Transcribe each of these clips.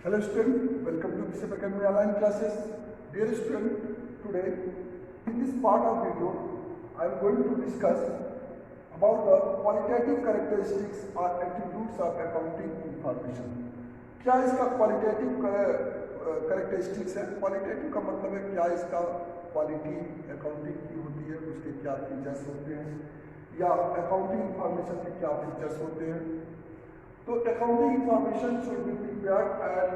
Hello student, welcome to BCF Academy online classes. Dear student, today in this part of video I am going to discuss about the qualitative characteristics or attributes of accounting information. क्या इसका qualitative characteristics है? Qualitative का मतलब है क्या इसका quality accounting की होती है, उसके क्या फीचर्स होते हैं, या अकाउंटिंग इंफॉर्मेशन के क्या फीचर्स होते हैं. तो accounting information should be prepared and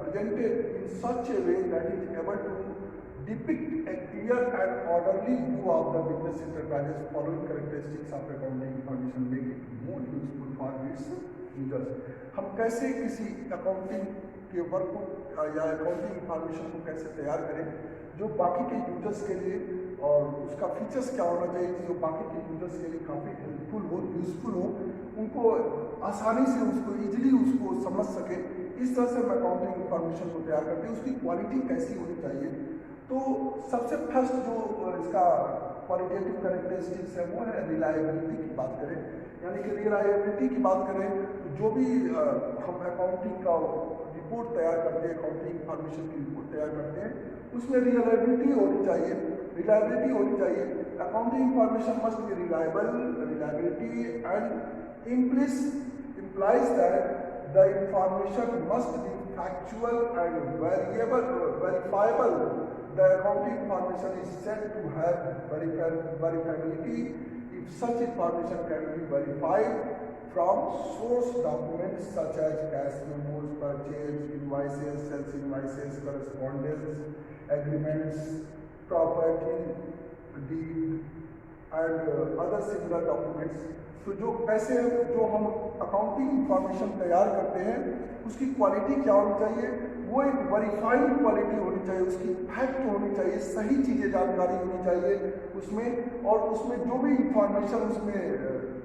presented in such a way that is able to depict a clear and orderly view of the business enterprises. Following characteristics of accounting information make it more useful for its users. हम कैसे किसी accounting के work को या accounting information को कैसे तैयार करें जो बाकी के यूजर्स के लिए, और उसका फीचर्स क्या होना चाहिए जो बाकी के यूजर्स के लिए काफ़ी हेल्पफुल हो, यूजफुल हो, उनको आसानी से उसको इजीली उसको समझ सके. इस तरह से हम अकाउंटिंग इंफॉर्मेशन को तैयार करते हैं. उसकी क्वालिटी कैसी होनी चाहिए? तो सबसे फर्स्ट जो इसका क्वालिटेटिव कैरेक्टरिस्टिक्स है वो है रिलायबिलिटी की बात करें. यानी कि रिलायबिलिटी की बात करें तो जो भी हम अकाउंटिंग का रिपोर्ट तैयार करते हैं, अकाउंटिंग इंफॉर्मेशन की रिपोर्ट तैयार करते हैं, उसमें रिलायबिलिटी होनी चाहिए. रिलायबिलिटी होनी चाहिए. Accounting information must B reliable. Reliability and implies that the information must be factual and verifiable. The accounting information is said to have verifiability if such information can be verified from source documents such as cash memos, purchase invoices, sales invoices, correspondence agreements, property deed and other similar documents. तो जो ऐसे जो हम accounting information तैयार करते हैं उसकी quality क्या होनी चाहिए? वो एक वेरीफाइड क्वालिटी होनी चाहिए, उसकी फैक्ट होनी चाहिए, सही चीज़ें जानकारी होनी चाहिए उसमें, और उसमें जो भी इंफॉर्मेशन उसमें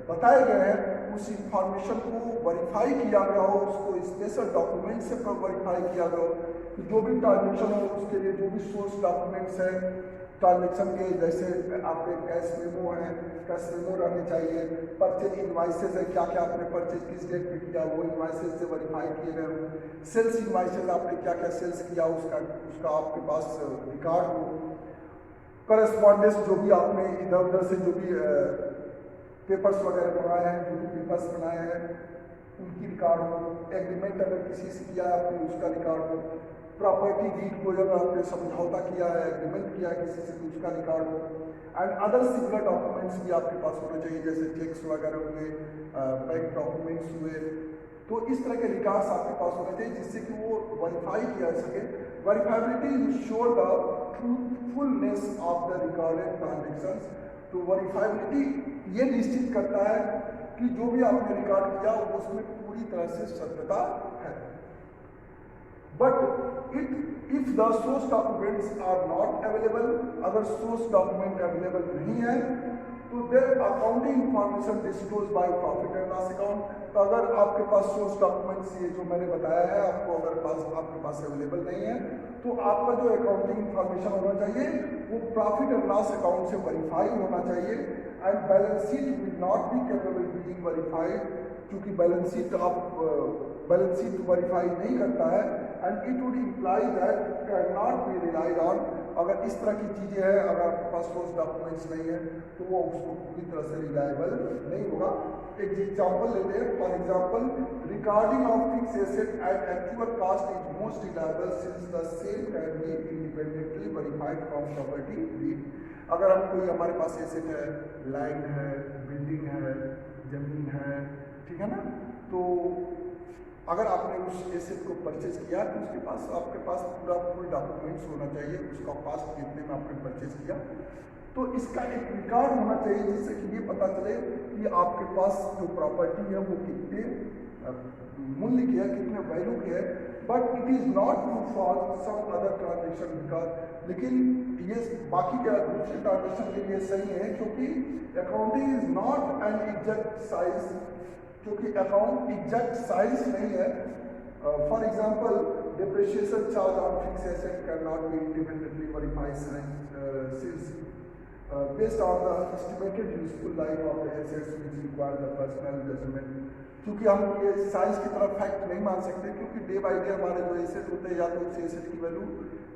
बताए गए हैं उस इंफॉर्मेशन को वेरीफाई किया गया हो, उसको स्पेशल डॉक्यूमेंट से वेरीफाई किया गया हो. तो जो भी ट्रांजेक्शन हो उसके लिए जो भी सोर्स डॉक्यूमेंट्स हैं ट्रांजेक्शन के, जैसे आपके कैश मेमो है, कैश मेमो रहने चाहिए, परचेज इनवाइसेस है, क्या क्या आपने परचेज किस डेट पे किया वो इनवाइसेस से वेरीफाई किए गए हो. सेल्स इनवाइसेस आपने क्या क्या सेल्स किया उसका आपके पास रिकॉर्ड हो. करस्पॉन्डेंस जो भी आपने इधर उधर से जो भी पेपर्स वगैरह बनाए हैं, जो भी पेपर्स बनाए हैं उनकी रिकॉर्ड हो. एग्रीमेंट अगर किसी से किया है आपने उसका रिकॉर्ड हो. प्रॉपर्टी डीड को जब आपने समझौता किया है, एग्रीमेंट किया है किसी से तो उसका रिकॉर्ड हो. एंड अदर सिमिलर डॉक्यूमेंट्स भी आपके पास होने चाहिए, जैसे चेक्स वगैरह हुए, बैंक डॉक्यूमेंट्स हुए. तो इस तरह के रिकॉर्ड्स आपके पास होने चाहिए जिससे कि वो वेरीफाई किया जा सके. Verifiability sure the truthfulness of the recorded transactions. तो वेरीफाइबिलिटी ये निश्चित करता है कि जो भी आपने रिकॉर्ड किया वो उसमें पूरी तरह से सत्यता है. But if the source documents are not available, अगर source document available नहीं है तो their accounting information disclosed by profit and loss account. तो अगर आपके पास source documents ये जो मैंने बताया है आपको अगर आपके पास अवेलेबल नहीं है तो आपका जो अकाउंटिंग इंफॉर्मेशन होना चाहिए वो प्रॉफिट एंड लॉस अकाउंट से वेरीफाई होना चाहिए. And balance sheet will not be capable being verified, क्योंकि बैलेंस शीट वेरीफाई नहीं करता है. And it would imply that can not be relied on. अगर इस तरह की चीज़ें हैं, अगर आपके पास सोर्स डॉक्यूमेंट्स नहीं है तो वो उसको पूरी तरह से रिलायबल नहीं होगा. एक एग्जाम्पल लेते हैं. For example, recording of fix asset at actual cost is most reliable since the same can be independently verified from property deed. अगर हम कोई हमारे पास एसेट है, लैंड है, बिल्डिंग है, जमीन है, ठीक है ना, तो अगर आपने उस एसेट को परचेज किया तो उसके पास आपके पास पूरा फुल डॉक्यूमेंट्स होना चाहिए, उसका कॉस्ट कितने में आपने परचेज किया. तो इसका एक रिकॉर्ड होना चाहिए जिससे कि ये पता चले कि आपके पास जो प्रॉपर्टी है वो कितने मूल्य की है, कितने वैल्यू की है. But it is not true for some other transaction because, लेकिन ये बाकी के दूसरे ट्रांजेक्शन के लिए सही है क्योंकि accounting is not an exact size, क्योंकि अकाउंट एग्जैक्ट साइज नहीं है. For example, depreciation charge on fix asset can not be independently verified since based on the estimated useful life of the assets which require the personal judgment. क्योंकि हम ये science की तरफ fact नहीं मान सकते, क्योंकि डे बाई डे हमारे जो एसेट होते हैं या तो उस एसेट की वैल्यू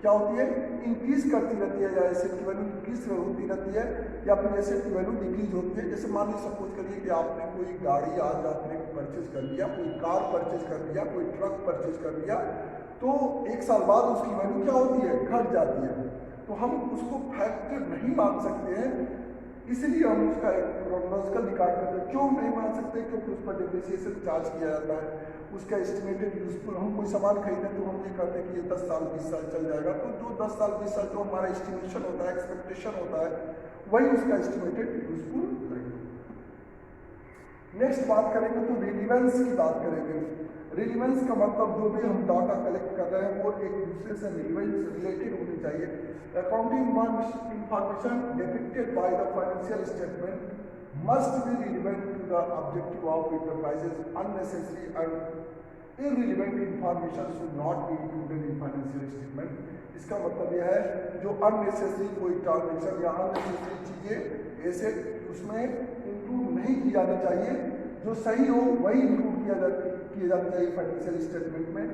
क्या होती है, इंक्रीज करती रहती है, या एसेट की वैल्यू इंक्रीज होती रहती है, या फिर एसेट की वैल्यू डिक्रीज होती है। जैसे मान लीजिए सपोज करिए कि आपने कोई गाड़ी आज आपने परचेज कर लिया, कोई कार परचेज कर लिया, कोई ट्रक परचेज कर लिया, तो एक साल बाद उसकी वैल्यू क्या होती है, घट जाती है। तो हम उसको फैक्ट नहीं मान सकते हैं, इसलिए हम उसका एक क्रोनोलॉजिकल रिकॉर्ड करते हैं। क्यों नहीं मान सकते, क्योंकि उस पर डिप्रिसिएशन चार्ज किया जाता है, उसका एस्टिमेटेड यूजफुल। हम कोई सामान खरीदें तो हम ये कहते हैं कि ये 10 साल 20 साल चल जाएगा, तो जो 10 साल 20 साल जो हमारा एस्टिमेशन होता है, एक्सपेक्टेशन होता है, वही उसका एस्टिमेटेड यूजफुल रहेगा। नेक्स्ट बात करेंगे तो रिलीवेंस की बात करेंगे। रिलीवेंस का मतलब जो भी हम डाटा कलेक्ट कर रहे हैं वो एक दूसरे से रिलेटेड होनी चाहिए। Accounting information depicted by the financial statement must be relevant to the objective of enterprises. Unnecessary and irrelevant information should not be included in financial statement. इसका मतलब यह है जो अननेसेसरी कोई ट्रांजेक्शन या अननेसेसरी चीजें ऐसे उसमें इंक्लूड नहीं की जानी चाहिए, जो सही हो वही इंक्लूड किया जाना चाहिए फाइनेंशियल स्टेटमेंट में।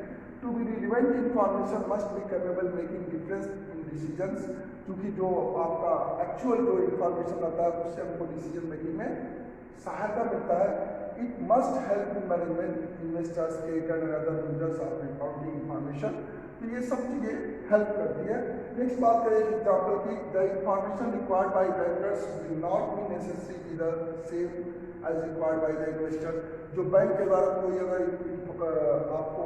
To be relevant information must be capable making difference in decisions, क्योंकि जो आपका एक्चुअल जो इंफॉर्मेशन आता है उससे हमको डिसीजन मेकिंग में सहायता मिलता है। It must help in management investors creditor and other users of accounting information. तो ये सब चीज़ें हेल्प करती है। नेक्स्ट बात करें एग्जाम्पल की, the information required by bankers will not be necessary be the same as required by the investor. जो बैंक के द्वारा कोई अगर आपको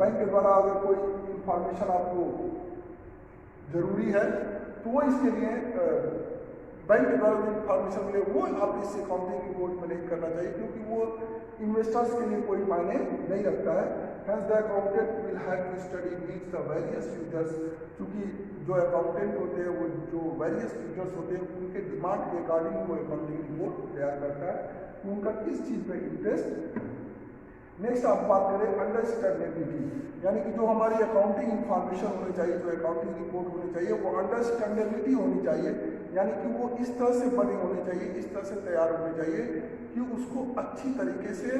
बैंक के द्वारा अगर कोई इंफॉर्मेशन आपको जरूरी है तो वो इसके लिए बैंक के द्वारा जो इंफॉर्मेशन मिले वो आप इस अकाउंटिंग रिपोर्ट में नहीं करना चाहिए, क्योंकि वो इन्वेस्टर्स के लिए कोई मायने नहीं रखता है। Hence the accountant will have to study needs the various users, क्योंकि जो अकाउंटेंट होते हैं वो जो वेरियस यूजर्स होते हैं उनके डिमांड के अकॉर्डिंग वो अकाउंटिंग रिपोर्ट तैयार करता है, उनका किस चीज़ में इंटरेस्ट। नेक्स्ट आप बात करें अंडरस्टैंडेबिलिटी, यानी कि जो हमारी अकाउंटिंग इंफॉर्मेशन होनी चाहिए, जो अकाउंटिंग रिपोर्ट होनी चाहिए वो अंडरस्टैंडेबिलिटी होनी चाहिए, यानी कि वो इस तरह से बनी होनी चाहिए, इस तरह से तैयार होनी चाहिए कि उसको अच्छी तरीके से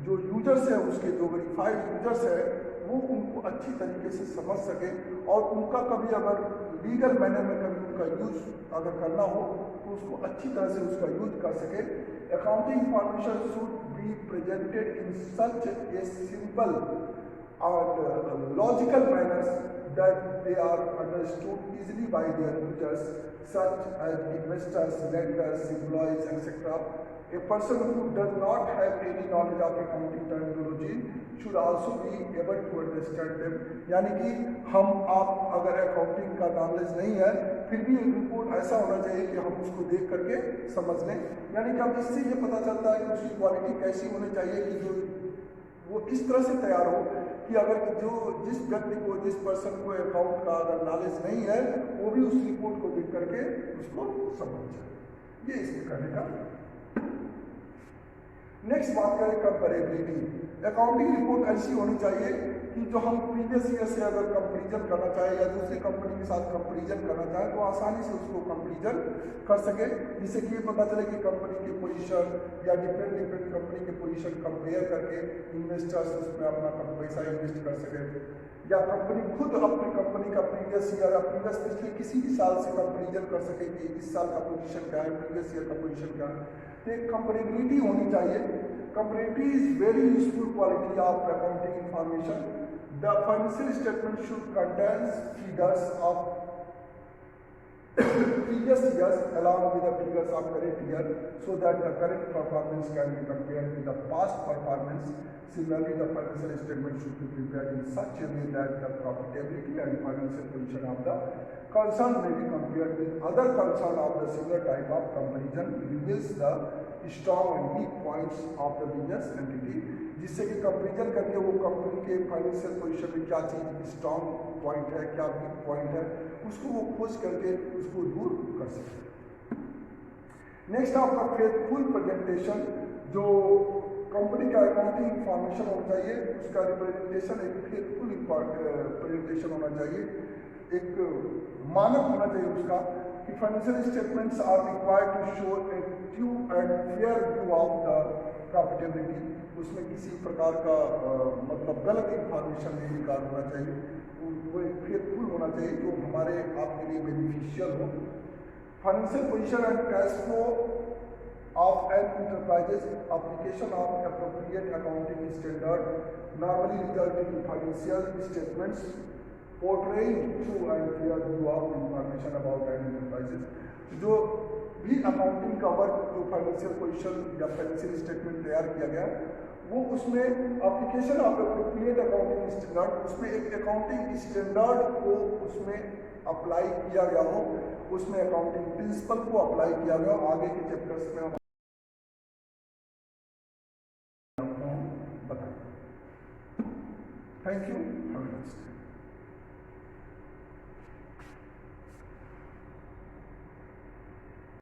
जो यूजर्स है, उसके जो वेरीफाइड यूजर्स है वो उनको अच्छी तरीके से समझ सके, और उनका कभी अगर लीगल मैनर में कभी उनका यूज अगर करना हो तो उसको अच्छी तरह से उसका यूज कर सके। Accounting information should be presented in such a simple and logical manners that they are understood easily by their users, such as investors, lenders, employees, etc. A person who does not have any knowledge of accounting terminology should also be able to understand them. यानी कि हम आप अगर accounting का knowledge नहीं है फिर भी एक रिपोर्ट ऐसा होना चाहिए कि हम उसको देख करके समझ लें, यानी कि अब इससे ये पता चलता है कि उसकी क्वालिटी कैसी होनी चाहिए कि जो वो इस तरह से तैयार हो कि अगर जो जिस व्यक्ति को, जिस पर्सन को अकाउंट का अगर नॉलेज नहीं है वो भी उस रिपोर्ट को देख करके उसको समझ जाए। ये इसके करने का। नेक्स्ट बात करें कंपेरेबिलिटी। अकाउंटिंग रिपोर्ट ऐसी होनी चाहिए कि जो हम प्रीवियस ईयर से अगर कंपेरिजन करना चाहे या दूसरी कंपनी के साथ कंपेरिजन करना चाहे तो आसानी से उसको कंपेरिजन कर सके, जिससे कि ये पता चले कि कंपनी की पोजीशन या डिफरेंट कंपनी के पोजीशन कंपेयर करके इन्वेस्टर्स उसमें अपना पैसा इन्वेस्ट कर सके, या कंपनी खुद अपनी कंपनी का प्रीवियस ईयर या प्रीवियस पिछले किसी भी साल से कंपेरिजन कर सके कि इस साल का पोजीशन क्या है, प्रीवियस ईयर का पोजीशन क्या है। तो एक कंपेरेबिलिटी होनी चाहिए। Comparability is very useful quality of accounting information. The financial statement should contain figures of previous years along with the figures of current year, so that the current performance can be compared with the past performance. Similarly, the financial statement should be prepared in such a way that the profitability and financial position of the concern may be compared with other concern of the similar type of comparison, reveals the strong and weak points of the business entity, जिससे कि comparison करके वो company के financial position में क्या चीज़ strong point है, क्या weak point है, उसको वो खोज करके उसको दूर कर सकते हैं। नेक्स्ट आपका फेथफुल प्रेजेंटेशन। जो कंपनी का अकाउंटिंग इंफॉर्मेशन होना चाहिए उसका रिप्रेजेंटेशन एक फेथफुल प्रेजेंटेशन होना चाहिए, एक मानक होना चाहिए उसका कि financial statements are required to show a true and fair view of the profitability, उसमें किसी प्रकार का मतलब गलत इंफॉर्मेशन नहीं निकाल होना चाहिए, वो फेथफुल होना चाहिए जो हमारे आपके लिए बेनिफिशियल हो। Financial position and cash flow of an enterprises, application of appropriate accounting standard normally result in financial statements portraying true and fair view of information about an enterprises। जो भी अकाउंटिंग का वर्क जो financial position या financial statement तैयार किया गया वो उसमें application of appropriate accounting standard, उसमें एक अकाउंटिंग स्टैंडर्ड को उसमें अप्लाई किया गया हो, उसमें अकाउंटिंग प्रिंसिपल को अप्लाई किया गया हो। आगे के चैप्टर्स में हम बताएं। Thank you.